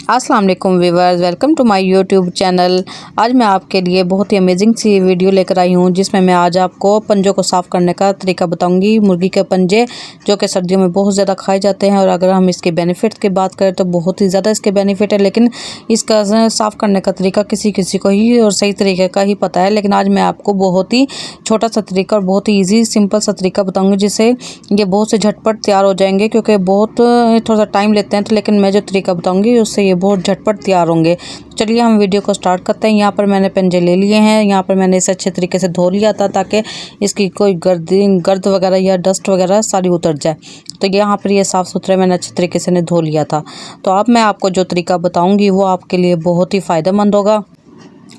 अस्सलाम वालेकुम viewers, welcome to my YouTube channel. आज मैं आपके लिए बहुत ही अमेजिंग सी वीडियो लेकर आई हूँ जिसमें मैं आज आपको पंजों को साफ़ करने का तरीका बताऊंगी। मुर्गी के पंजे जो कि सर्दियों में बहुत ज़्यादा खाए जाते हैं और अगर हम इसके बेनिफिट की बात करें तो बहुत ही ज़्यादा इसके बेनिफिट है, लेकिन इसका साफ़ करने का तरीका किसी किसी को ही और सही तरीके का ही पता है। लेकिन आज मैं आपको बहुत ही छोटा सा तरीका और बहुत ही ईजी सिंपल सा तरीका बताऊँगी जिससे ये बहुत से झटपट तैयार हो जाएंगे, क्योंकि बहुत थोड़ा सा टाइम लेते हैं। तो लेकिन मैं जो तरीका बताऊँगी उससे बहुत झटपट तैयार होंगे। चलिए हम वीडियो को स्टार्ट करते हैं। यहाँ पर मैंने पंजे ले लिए हैं। यहाँ पर मैंने इसे अच्छे तरीके से धो लिया था ताकि इसकी कोई गर्द वगैरह या डस्ट वगैरह सारी उतर जाए। तो यहाँ पर ये साफ़ सुथरे मैंने अच्छे तरीके से धो लिया था। तो अब मैं आपको जो तरीका बताऊँगी वो आपके लिए बहुत ही फ़ायदेमंद होगा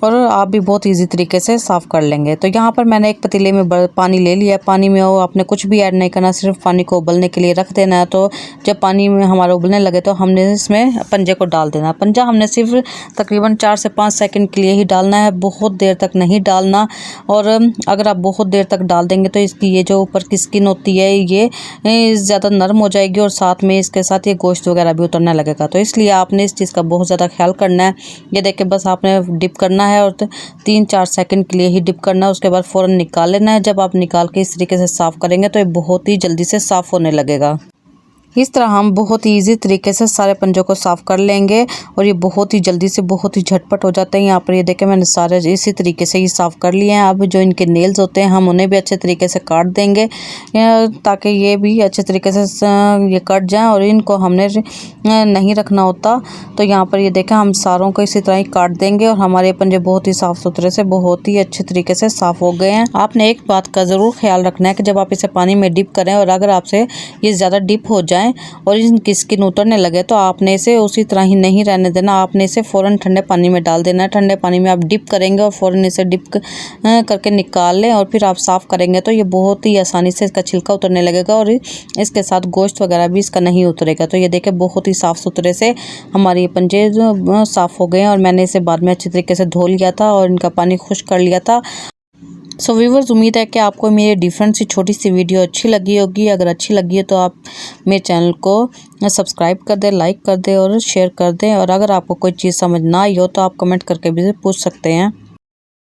और आप भी बहुत इजी तरीके से साफ़ कर लेंगे। तो यहाँ पर मैंने एक पतीले में पानी ले लिया है। पानी में वो आपने कुछ भी ऐड नहीं करना, सिर्फ पानी को उबलने के लिए रख देना है। तो जब पानी में हमारा उबलने लगे तो हमने इसमें पंजे को डाल देना है। पंजा हमने सिर्फ तकरीबन 4 से 5 सेकंड के लिए ही डालना है, बहुत देर तक नहीं डालना। और अगर आप बहुत देर तक डाल देंगे तो इसकी ये जो ऊपर की स्किन होती है ये ज़्यादा नरम हो जाएगी और साथ में इसके साथ ये गोश्त वगैरह भी उतरने लगेगा। तो इसलिए आपने इस चीज़ का बहुत ज़्यादा ख्याल करना है। ये देखिए बस आपने डिप करना है और 3-4 सेकंड के लिए ही डिप करना है। उसके बाद फ़ौरन निकाल लेना है। जब आप निकाल के इस तरीके से साफ़ करेंगे तो ये बहुत ही जल्दी से साफ़ होने लगेगा। इस तरह हम बहुत ही ईजी तरीके से सारे पंजों को साफ़ कर लेंगे और ये बहुत ही जल्दी से बहुत ही झटपट हो जाते हैं। यहाँ पर ये देखें मैंने सारे इसी तरीके से ही साफ़ कर लिए हैं। अब जो इनके नेल्स होते हैं हम उन्हें भी अच्छे तरीके से काट देंगे ताकि ये भी अच्छे तरीके से ये कट जाएं और इनको हमने नहीं रखना होता। तो यहाँ पर ये देखें हम सारों को इसी तरह ही काट देंगे और हमारे पंजे बहुत ही साफ़ सुथरे से बहुत ही अच्छे तरीके से साफ़ हो गए हैं। आपने एक बात का ज़रूर ख्याल रखना है कि जब आप इसे पानी में डिप करें और अगर आपसे ये ज़्यादा डिप हो जाए और इनकी स्किन उतरने लगे तो आपने इसे उसी तरह ही नहीं रहने देना। आपने इसे फ़ौरन ठंडे पानी में डाल देना है। ठंडे पानी में आप डिप करेंगे और फ़ौरन इसे डिप करके निकाल लें और फिर आप साफ़ करेंगे तो ये बहुत ही आसानी से इसका छिलका उतरने लगेगा और इसके साथ गोश्त वगैरह भी इसका नहीं उतरेगा। तो ये देखें बहुत ही साफ़ सुथरे से हमारे ये पंजे साफ़ हो गए हैं और मैंने इसे बाद में अच्छे तरीके से धो लिया था और इनका पानी खुश्क कर लिया था। सो व्यूअर्स, उम्मीद है कि आपको मेरी डिफरेंट सी छोटी सी वीडियो अच्छी लगी होगी। अगर अच्छी लगी है तो आप मेरे चैनल को सब्सक्राइब कर दें, लाइक कर दें और शेयर कर दें। और अगर आपको कोई चीज़ समझ ना आई हो तो आप कमेंट करके भी पूछ सकते हैं।